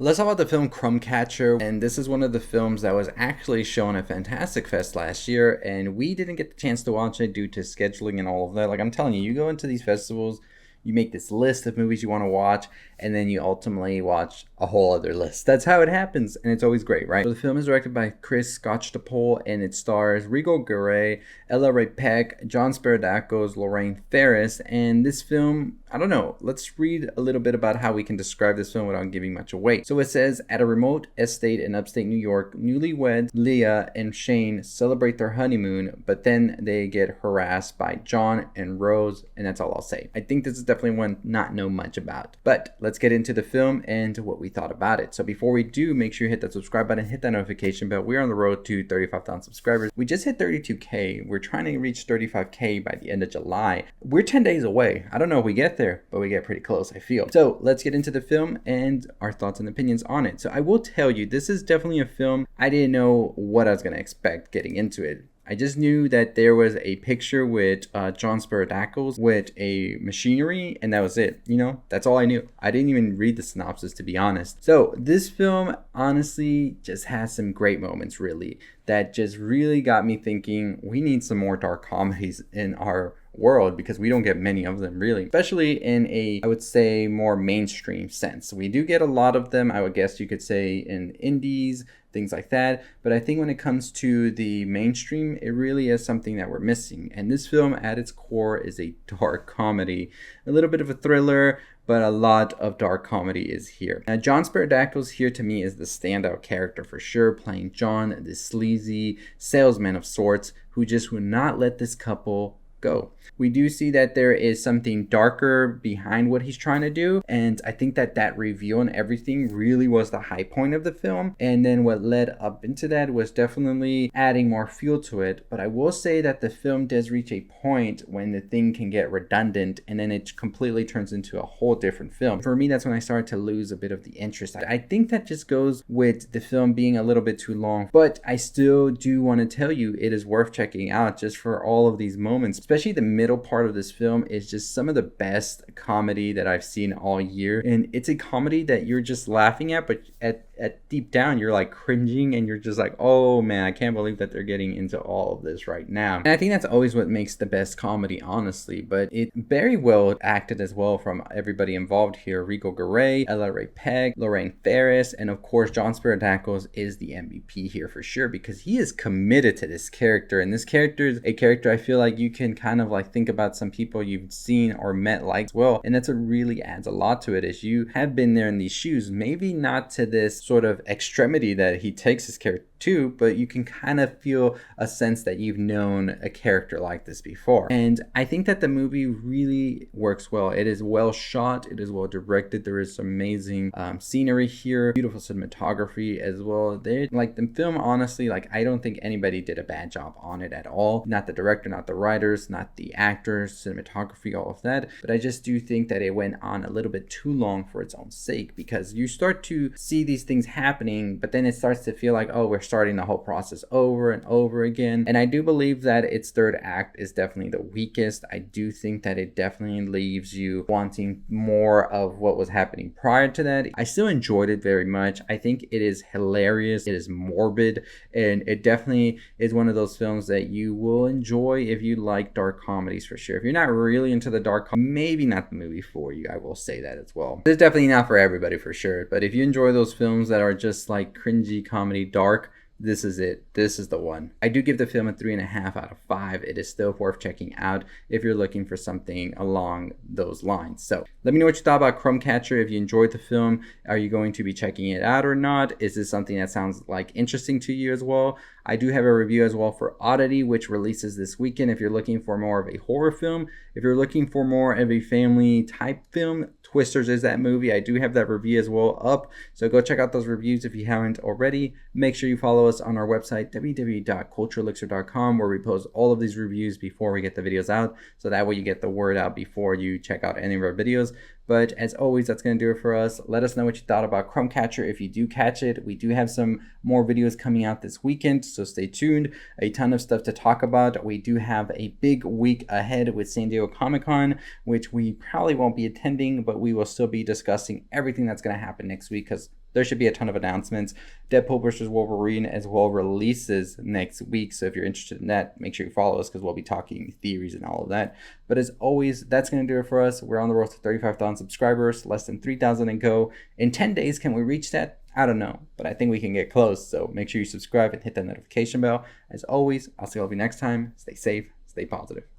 Let's talk about the film Crumb Catcher, and this is one of the films that was actually shown at Fantastic Fest last year, and we didn't get the chance to watch it due to scheduling and all of that. Like, I'm telling you, you go into these festivals, you make this list of movies you want to watch, and then you ultimately watch a whole other list. That's how it happens, and it's always great, right? So the film is directed by Skotchdopole, and it stars Rigo Garay, Rae Peck, Speredakos, Lorraine Farris, and this film, I don't know, let's read a little bit about how we can describe this film without giving much away. So it says, at a remote estate in upstate New York, newlyweds Leah and Shane celebrate their honeymoon, but then they get harassed by John and Rose, and that's all I'll say. I think this is definitely one not know much about. But let's get into the film and what we thought about it. So before we do, make sure you hit that subscribe button, hit that notification bell. We're on the road to 35,000 subscribers. We just hit 32K. We're trying to reach 35K by the end of July. We're 10 days away. I don't know if we get there, but we get pretty close, I feel. So let's get into the film and our thoughts and opinions on it. So I will tell you, this is definitely a film I didn't know what I was going to expect getting into it. I just knew that there was a picture with Speredakos with a machinery, and that was it. You know, that's all I knew. I didn't even read the synopsis, to be honest. So this film honestly just has some great moments, really, that just really got me thinking we need some more dark comedies in our world, because we don't get many of them, really, especially in a, I would say, more mainstream sense. We do get a lot of them, I would guess you could say, in indies, things like that, but I think when it comes to the mainstream, it really is something that we're missing. And this film at its core is a dark comedy, a little bit of a thriller, but a lot of dark comedy is here. Now, Speredakos here to me is the standout character for sure, playing John, the sleazy salesman of sorts who just would not let this couple go. We do see that there is something darker behind what he's trying to do, and I think that that reveal and everything really was the high point of the film, and then what led up into that was definitely adding more fuel to it. But I will say that the film does reach a point when the thing can get redundant, and then it completely turns into a whole different film. For me, that's when I started to lose a bit of the interest. I think that just goes with the film being a little bit too long, but I still do want to tell you it is worth checking out just for all of these moments. Especially the middle part of this film is just some of the best comedy that I've seen all year. And it's a comedy that you're just laughing at, but at deep down, you're like cringing and you're just like, oh man, I can't believe that they're getting into all of this right now. And I think that's always what makes the best comedy, honestly, but it very well acted as well from everybody involved here. Rigo Garay, Rae Peck, Lorraine Farris, and of course, Speredakos is the MVP here for sure, because he is committed to this character. And this character is a character I feel like you can kind of like think about some people you've seen or met like as well. And that's what really adds a lot to it, is you have been there in these shoes, maybe not to this sort of extremity that he takes his character to, but you can kind of feel a sense that you've known a character like this before. And I think that the movie really works well. It is well shot, it is well directed, there is some amazing scenery here, beautiful cinematography as well. Like the film, honestly, like I don't think anybody did a bad job on it at all. Not the director, not the writers, not the actors, cinematography, all of that. But I just do think that it went on a little bit too long for its own sake, because you start to see these things happening, but then it starts to feel like, oh, we're starting the whole process over and over again. And I do believe that its third act is definitely the weakest. I do think that it definitely leaves you wanting more of what was happening prior to that. I still enjoyed it very much. I think it is hilarious, it is morbid, and it definitely is one of those films that you will enjoy if you like dark comedies for sure. If you're not really into the dark comedy, maybe not the movie for you. I will say that as well. It's definitely not for everybody for sure, but if you enjoy those films that are just like cringy comedy dark, this is it. This is the one. I do give the film a 3.5 out of 5. It is still worth checking out if you're looking for something along those lines. So let me know what you thought about Crumb Catcher. If you enjoyed the film, are you going to be checking it out or not? Is this something that sounds like interesting to you as well? I do have a review as well for Oddity, which releases this weekend if you're looking for more of a horror film. If you're looking for more of a family type film, Twisters is that movie. I do have that review as well up, so go check out those reviews if you haven't already. Make sure you follow us on our website, www.culturelixir.com, where we post all of these reviews before we get the videos out, so that way you get the word out before you check out any of our videos. But as always, that's going to do it for us. Let us know what you thought about Crumb Catcher if you do catch it. We do have some more videos coming out this weekend, so stay tuned. A ton of stuff to talk about. We do have a big week ahead with San Diego Comic-Con, which we probably won't be attending, but we will still be discussing everything that's going to happen next week, because there should be a ton of announcements. Deadpool vs. Wolverine as well releases next week. So if you're interested in that, make sure you follow us because we'll be talking theories and all of that. But as always, that's going to do it for us. We're on the road to 35,000 subscribers, less than 3,000 and go. In 10 days, can we reach that? I don't know, but I think we can get close. So make sure you subscribe and hit that notification bell. As always, I'll see all of you next time. Stay safe, stay positive.